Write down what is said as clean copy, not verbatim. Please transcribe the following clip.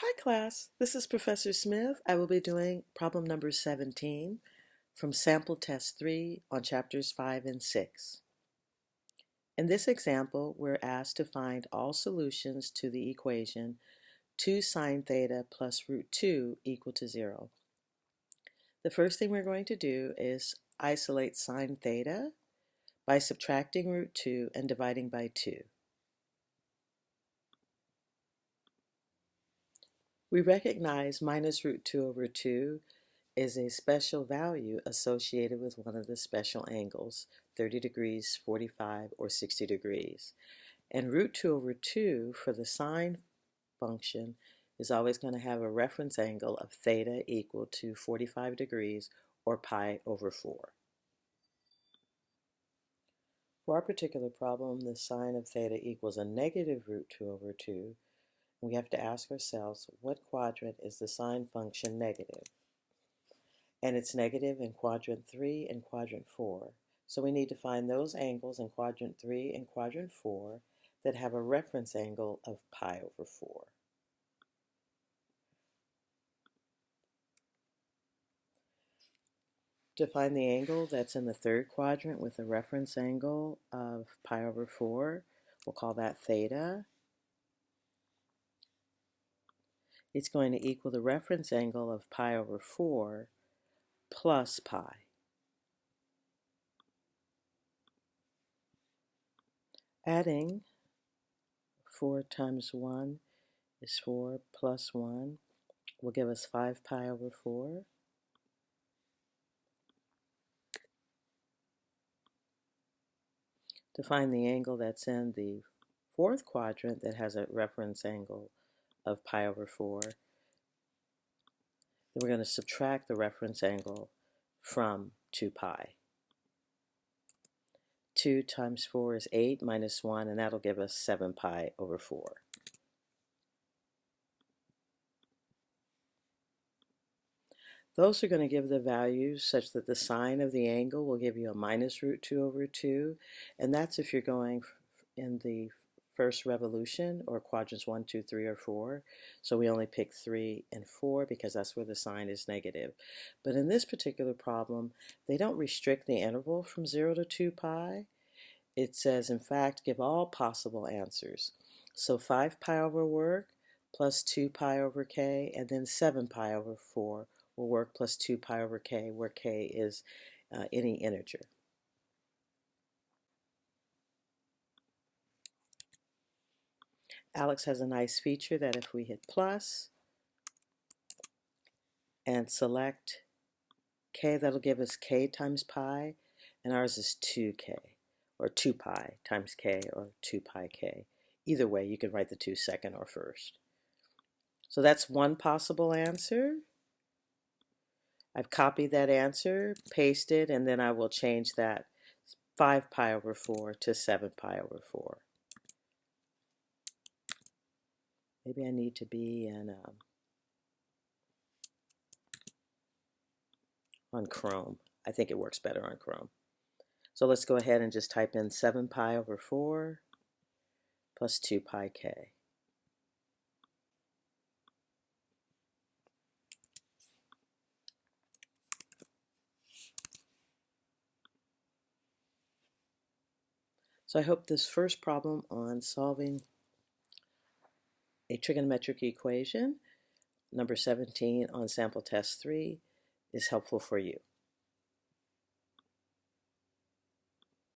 Hi class, this is Professor Smith. I will be doing problem number 17 from sample test 3 on chapters 5 and 6. In this example, we're asked to find all solutions to the equation 2 sine theta plus root 2 equal to 0. The first thing we're going to do is isolate sine theta by subtracting root 2 and dividing by 2. We recognize minus root 2 over 2 is a special value associated with one of the special angles, 30 degrees, 45, or 60 degrees. And root 2 over 2 for the sine function is always going to have a reference angle of theta equal to 45 degrees or pi over 4. For our particular problem, the sine of theta equals a negative root 2 over 2. We have to ask ourselves, what quadrant is the sine function negative? And it's negative in quadrant 3 and quadrant 4. So we need to find those angles in quadrant 3 and quadrant 4 that have a reference angle of pi over 4. To find the angle that's in the third quadrant with a reference angle of pi over 4, we'll call that theta. It's going to equal the reference angle of pi over 4 plus pi. Adding 4 times 1 is 4 plus 1 will give us 5 pi over 4. To find the angle that's in the fourth quadrant that has a reference angle of pi over 4, then we're going to subtract the reference angle from 2 pi. 2 times 4 is 8 minus 1, and that'll give us 7 pi over 4. Those are going to give the values such that the sine of the angle will give you a minus root 2 over 2, and that's if you're going in the first revolution, or quadrants 1, 2, 3, or 4. So we only pick 3 and 4 because that's where the sign is negative. But in this particular problem, they don't restrict the interval from 0 to 2 pi. It says, in fact, give all possible answers. So 5 pi over work plus 2 pi over k, and then 7 pi over 4 will work plus 2 pi over k, where k is any integer. Alex has a nice feature that if we hit plus and select k, that'll give us k times pi, and ours is 2k, or 2 pi times k, or 2 pi k. Either way, you can write the 2 second or first. So that's one possible answer. I've copied that answer, pasted, and then I will change that 5 pi over 4 to 7 pi over 4. Maybe I need to be in on Chrome. I think it works better on Chrome. So let's go ahead and just type in 7 pi over 4 plus 2 pi k. So I hope this first problem on solving a trigonometric equation, number 17 on sample test 3, is helpful for you.